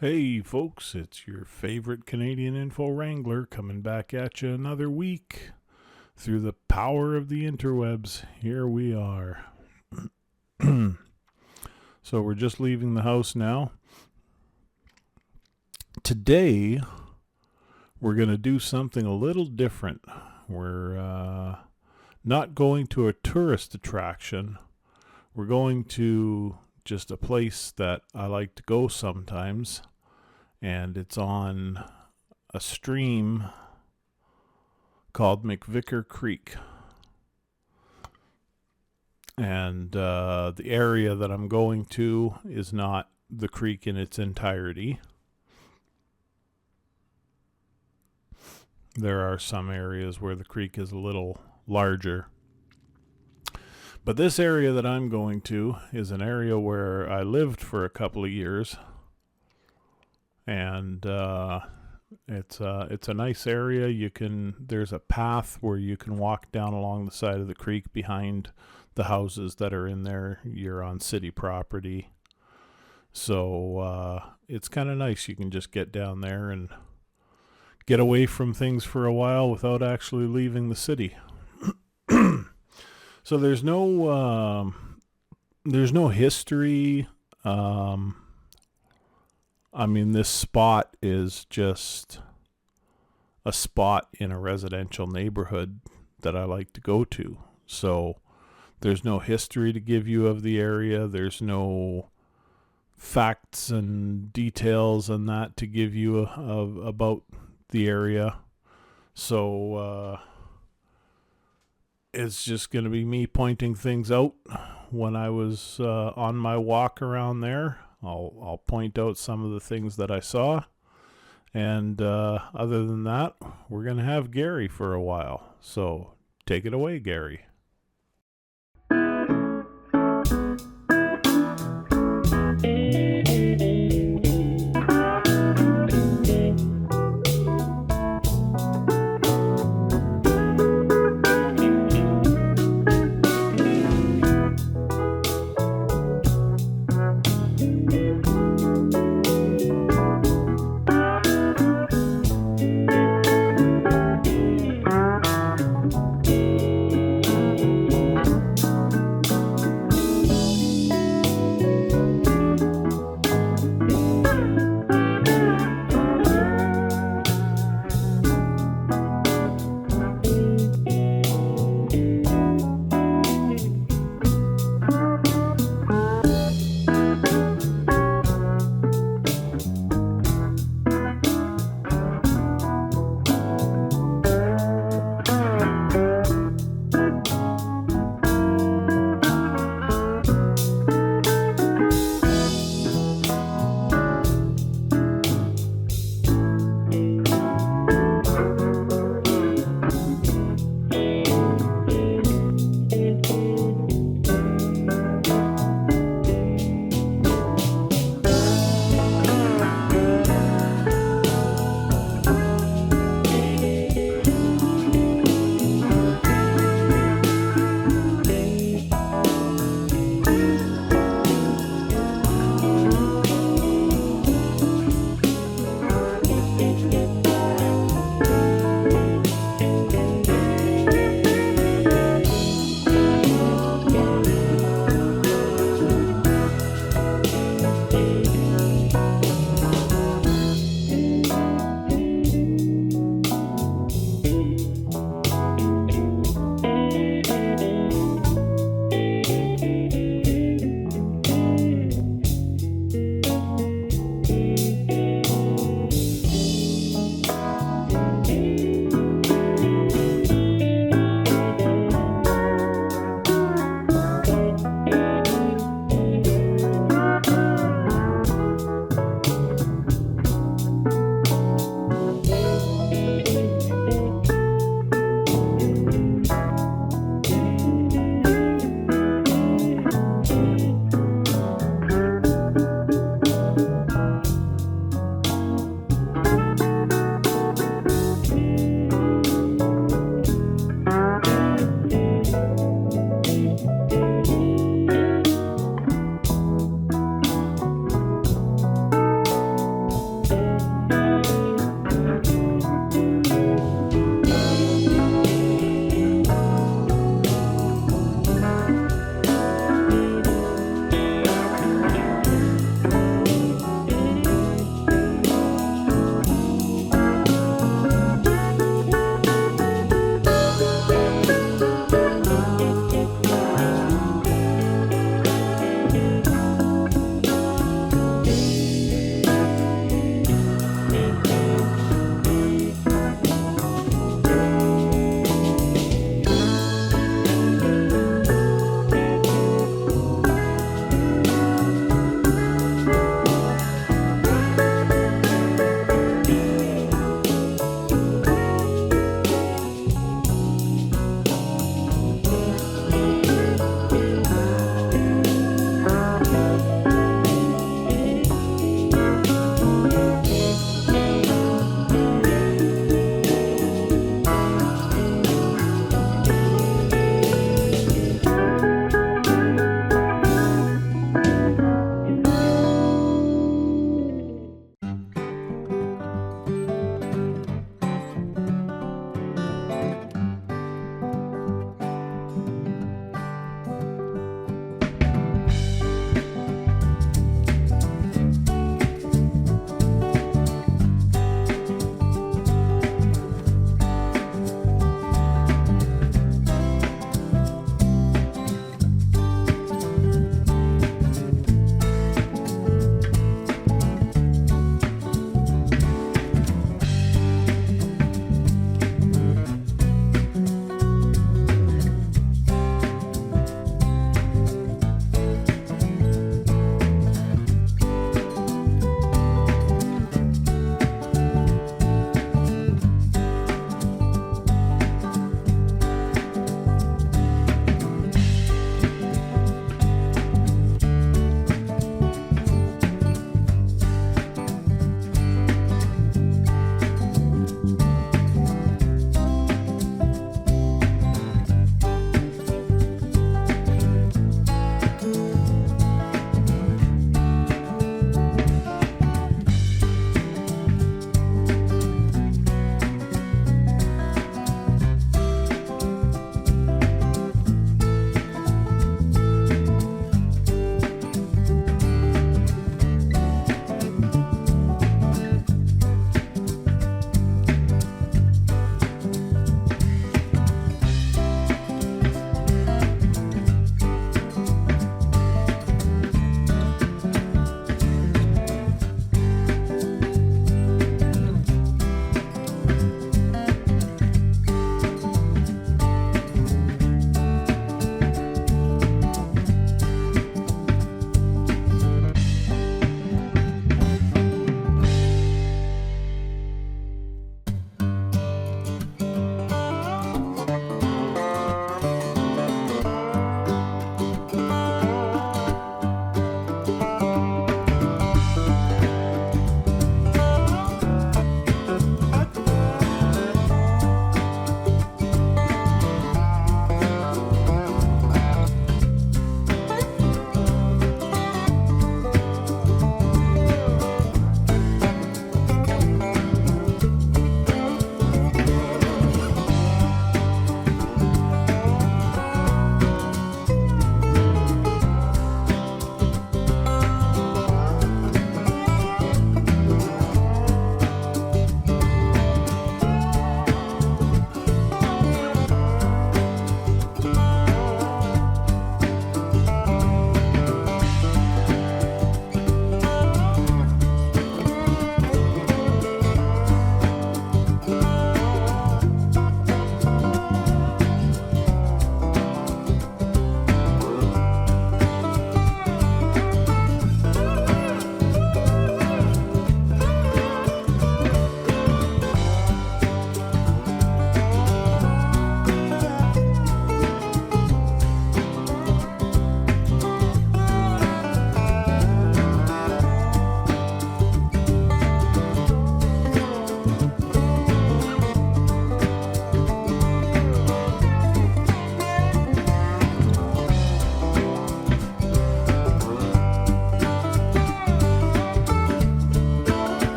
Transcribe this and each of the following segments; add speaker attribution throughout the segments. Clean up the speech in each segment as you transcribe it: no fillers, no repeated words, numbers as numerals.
Speaker 1: Hey folks, it's your favorite Canadian info wrangler coming back at you another week through the power of the interwebs. Here we are. So we're just leaving the house now. Today we're going to do something a little different. We're not going to a tourist attraction. We're going to just a place that I like to go sometimes, and it's on a stream called McVicar Creek. And the area that I'm going to is not the creek in its entirety. There are some areas where the creek is a little larger. But this area that I'm going to is an area where I lived for a couple of years, and it's a nice area. There's a path where you can walk down along the side of the creek behind the houses that are in there. You're on city property, so it's kind of nice. You can just get down there and get away from things for a while without actually leaving the city. So there's no history. This spot is just a spot in a residential neighborhood that I like to go to. So there's no history to give you of the area. There's no facts and details and that to give you about the area. So it's just going to be me pointing things out. When I was on my walk around there, I'll point out some of the things that I saw. And other than that, we're going to have Gary for a while. So take it away, Gary.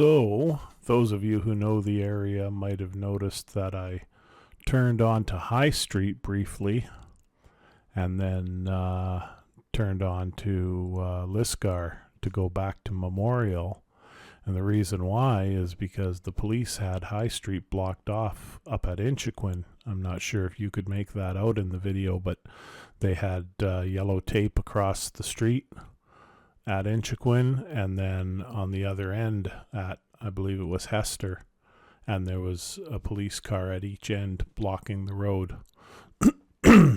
Speaker 1: So, those of you who know the area might have noticed that I turned on to High Street briefly and then turned on to Lisgar to go back to Memorial. And the reason why is because the police had High Street blocked off up at Inchiquin. I'm not sure if you could make that out in the video, but they had yellow tape across the street at Inchiquin, and then on the other end at, I believe it was Hester, and there was a police car at each end blocking the road.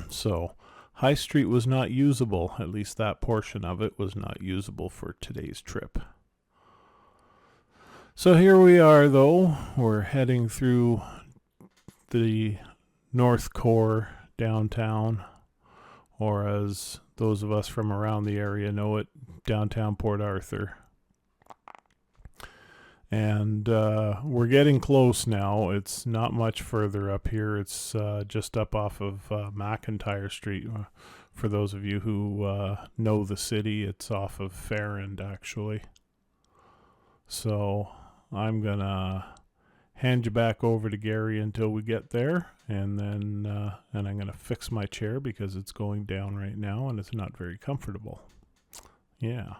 Speaker 1: So High Street was not usable, at least that portion of it was not usable for today's trip. So here we are, though. We're heading through the North Core downtown, or as those of us from around the area know it, downtown Port Arthur. And we're getting close now. It's not much further up here. It's just up off of McIntyre Street. For those of you who know the city, it's off of Farrand, actually. So I'm going to hand you back over to Gary until we get there. And then and I'm going to fix my chair because it's going down right now and it's not very comfortable. Yeah.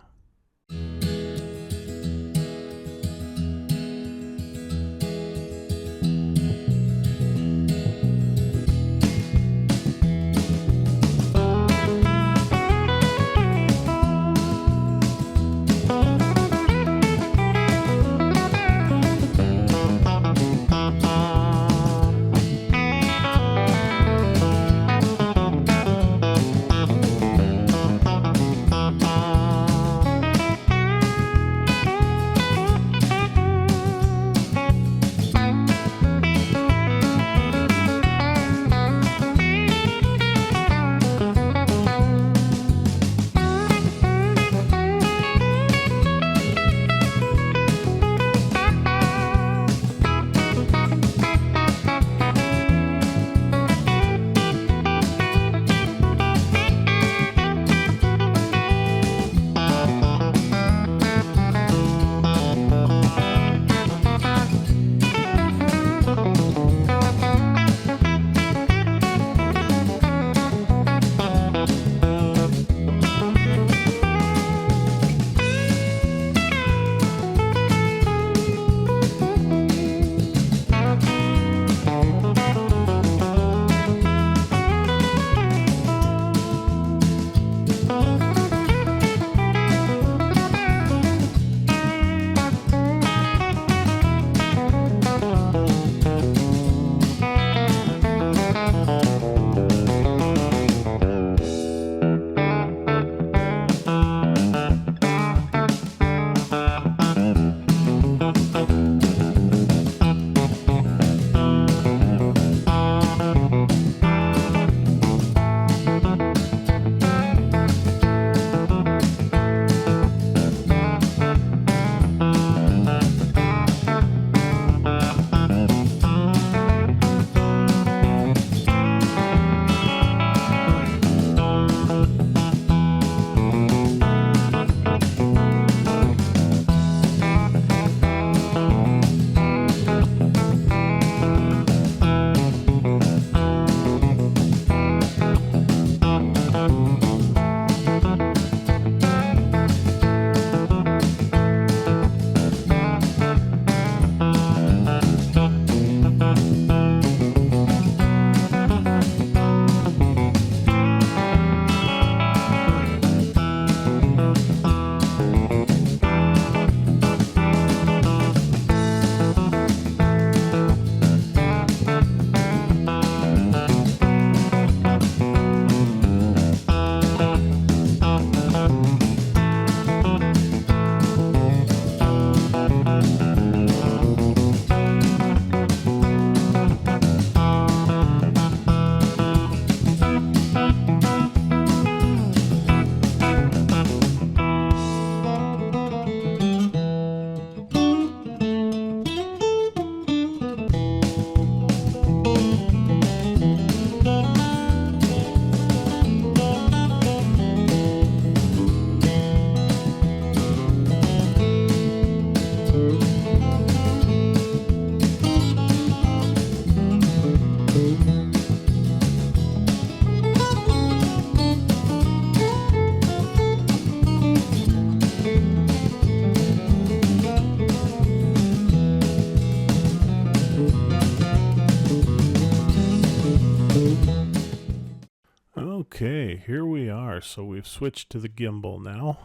Speaker 1: Okay, here we are. So we've switched to the gimbal now.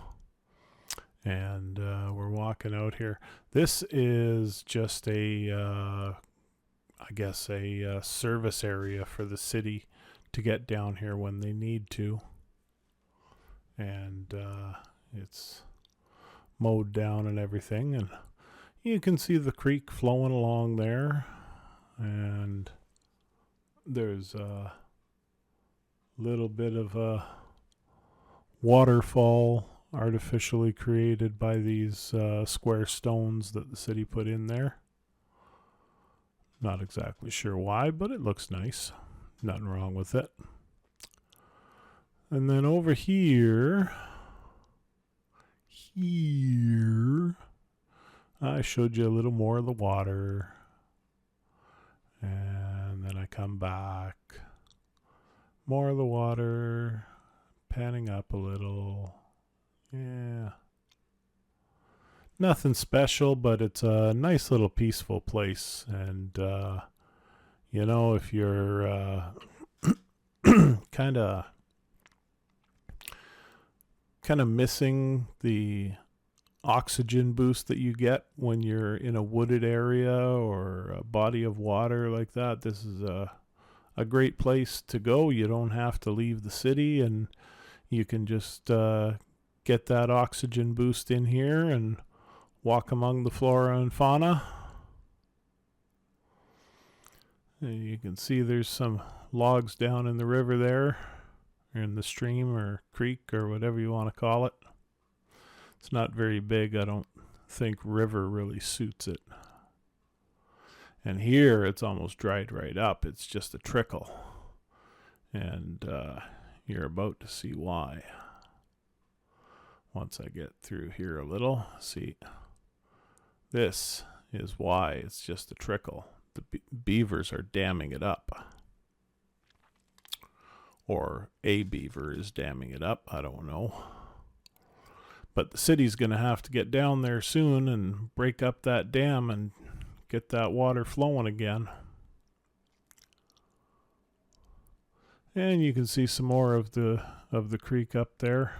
Speaker 1: And we're walking out here. This is just I guess a service area for the city to get down here when they need to. And it's mowed down and everything. And you can see the creek flowing along there. And there's a little bit of a waterfall artificially created by these square stones that the city put in there. Not exactly sure why, but it looks nice. Nothing wrong with it. And then over here, I showed you a little more of the water. And then I come back. More of the water, panning up a little. Yeah. Nothing special, but it's a nice little peaceful place. And, you know, if you're kind of missing the oxygen boost that you get when you're in a wooded area or a body of water like that, this is a great place to go. You don't have to leave the city, and you can just get that oxygen boost in here and walk among the flora and fauna. And you can see there's some logs down in the river there, or in the stream or creek or whatever you want to call it. It's not very big. I don't think river really suits it. And here it's almost dried right up. It's just a trickle. And you're about to see why. Once I get through here a little, see, this is why it's just a trickle. The beavers are damming it up. Or a beaver is damming it up, I don't know. But the city's going to have to get down there soon and break up that dam and get that water flowing again. And you can see some more of the creek up there.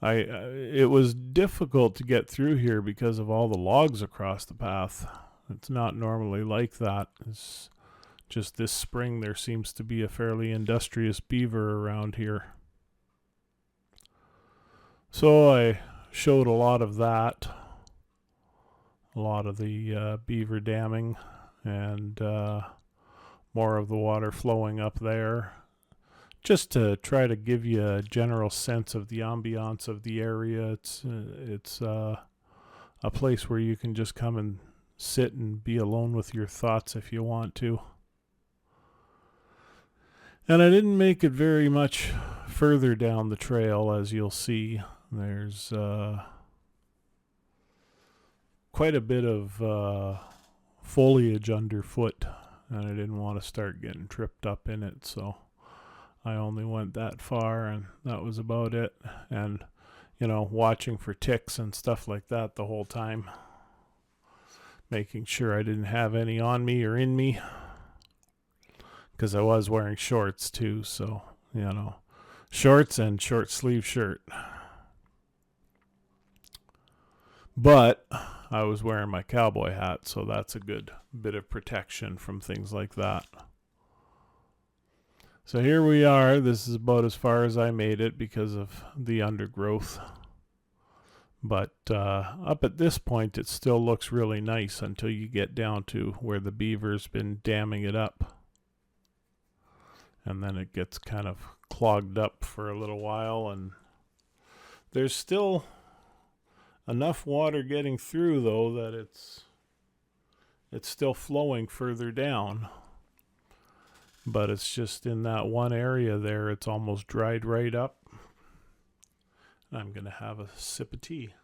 Speaker 1: It was difficult to get through here because of all the logs across the path. It's not normally like that. It's just this spring there seems to be a fairly industrious beaver around here. So I showed a lot of that. A lot of the beaver damming and more of the water flowing up there. Just to try to give you a general sense of the ambiance of the area. It's a place where you can just come and sit and be alone with your thoughts if you want to. And I didn't make it very much further down the trail, as you'll see. There's quite a bit of foliage underfoot, and I didn't want to start getting tripped up in it, so I only went that far, and that was about it. And, you know, watching for ticks and stuff like that the whole time, making sure I didn't have any on me or in me, because I was wearing shorts too, so, you know, shorts and short sleeve shirt. But I was wearing my cowboy hat, so that's a good bit of protection from things like that. So here we are. This is about as far as I made it because of the undergrowth. But up at this point, it still looks really nice until you get down to where the beaver's been damming it up. And then it gets kind of clogged up for a little while. And there's still enough water getting through, though, that it's still flowing further down. But it's just in that one area there, it's almost dried right up. I'm going to have a sip of tea.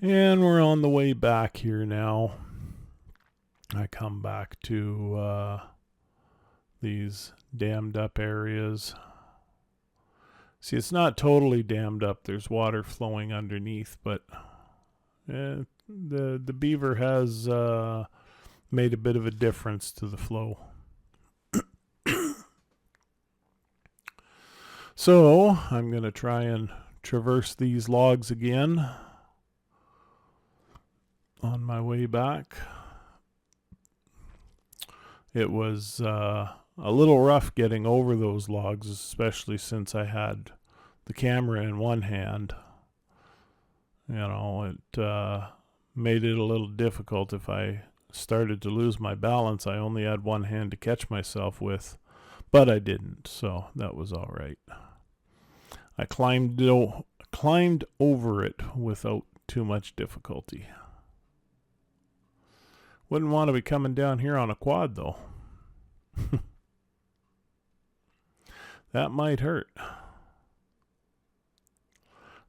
Speaker 1: And we're on the way back here now. I come back to these dammed up areas. See, it's not totally dammed up. There's water flowing underneath, but The beaver has made a bit of a difference to the flow. So I'm going to try and traverse these logs again on my way back. It was a little rough getting over those logs, especially since I had the camera in one hand. You know, it made it a little difficult. If I started to lose my balance, I only had one hand to catch myself with, but I didn't, so that was all right. I climbed over it without too much difficulty. Wouldn't want to be coming down here on a quad, though. That might hurt. Of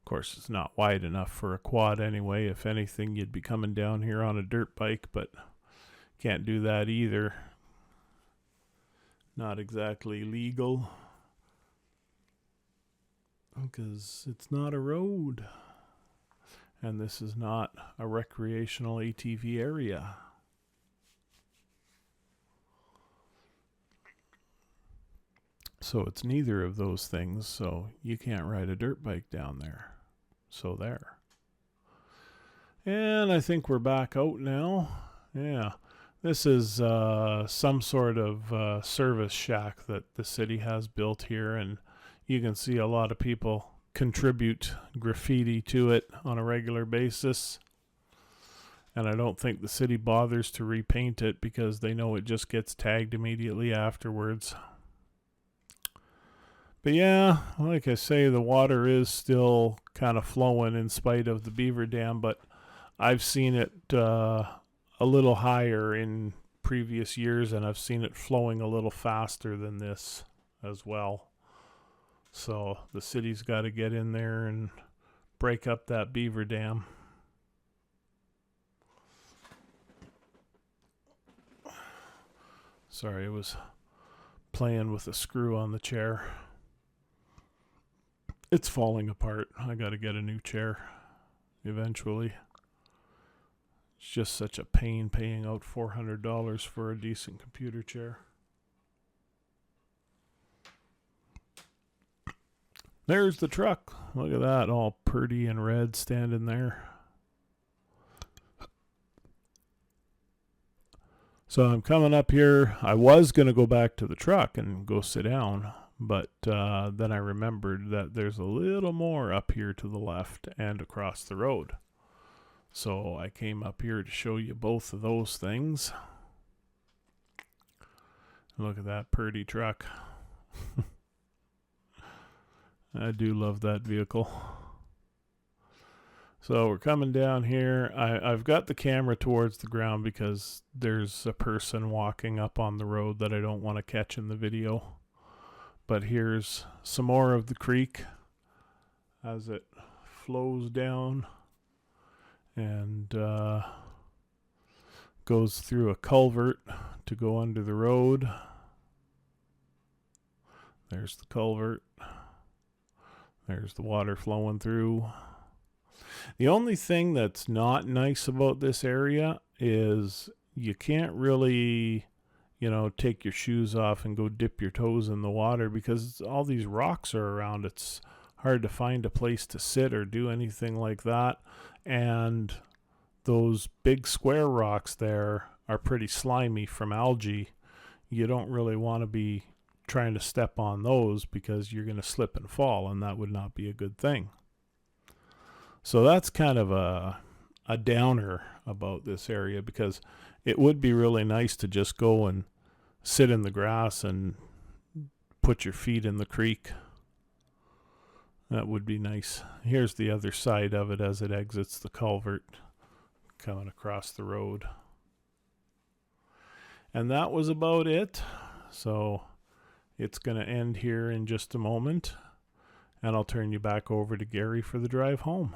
Speaker 1: course, it's not wide enough for a quad anyway. If anything, you'd be coming down here on a dirt bike, but can't do that either. Not exactly legal, because it's not a road, and this is not a recreational ATV area. So it's neither of those things, so you can't ride a dirt bike down there. So there. And I think we're back out now. Yeah, this is some sort of service shack that the city has built here, and you can see a lot of people contribute graffiti to it on a regular basis. And I don't think the city bothers to repaint it because they know it just gets tagged immediately afterwards. But yeah, like I say, the water is still kind of flowing in spite of the beaver dam, but I've seen it a little higher in previous years, and I've seen it flowing a little faster than this as well. So the city's got to get in there and break up that beaver dam. Sorry, I was playing with a screw on the chair. It's falling apart. I got to get a new chair eventually. It's just such a pain paying out $400 for a decent computer chair. There's the truck. Look at that, all pretty and red standing there. So I'm coming up here. I was going to go back to the truck and go sit down, but then I remembered that there's a little more up here to the left and across the road. So I came up here to show you both of those things. Look at that pretty truck. I do love that vehicle. So we're coming down here. I've got the camera towards the ground because there's a person walking up on the road that I don't want to catch in the video. But here's some more of the creek as it flows down and goes through a culvert to go under the road. There's the culvert. There's the water flowing through. The only thing that's not nice about this area is you can't really, take your shoes off and go dip your toes in the water because all these rocks are around. It's hard to find a place to sit or do anything like that. And those big square rocks there are pretty slimy from algae. You don't really want to be trying to step on those because you're going to slip and fall, and that would not be a good thing. So that's kind of a downer about this area, because it would be really nice to just go and sit in the grass and put your feet in the creek. That would be nice. Here's the other side of it as it exits the culvert coming across the road. And that was about it. So it's going to end here in just a moment, and I'll turn you back over to Gary for the drive home.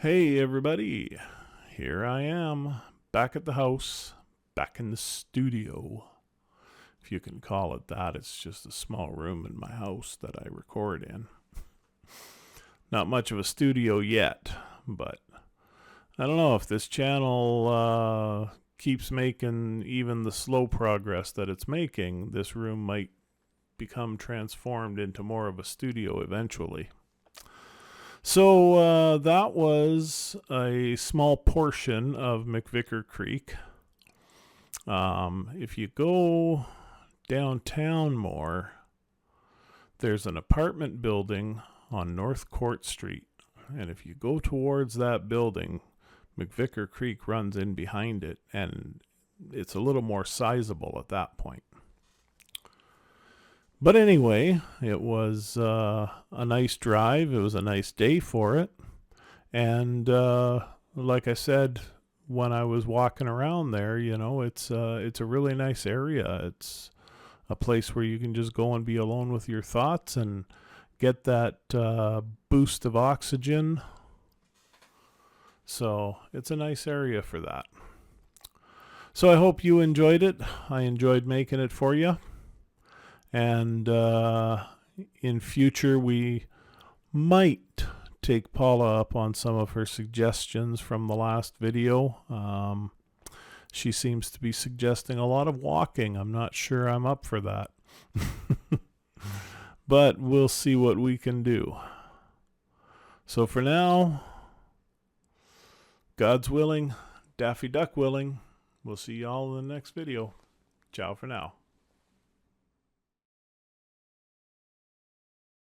Speaker 1: Hey everybody, here I am, back at the house, back in the studio, if you can call it that. It's just a small room in my house that I record in. Not much of a studio yet, but I don't know if this channel keeps making even the slow progress that it's making. This room might become transformed into more of a studio eventually. So that was a small portion of McVicar Creek. If you go downtown more, there's an apartment building on North Court Street. And if you go towards that building, McVicar Creek runs in behind it, and it's a little more sizable at that point. But anyway, it was a nice drive. It was a nice day for it. And like I said, when I was walking around there, you know, it's a really nice area. It's a place where you can just go and be alone with your thoughts and get that boost of oxygen. So it's a nice area for that. So I hope you enjoyed it. I enjoyed making it for you. And in future, we might take Paula up on some of her suggestions from the last video. She seems to be suggesting a lot of walking. I'm not sure I'm up for that. But we'll see what we can do. So for now, God's willing, Daffy Duck willing, we'll see y'all in the next video. Ciao for now.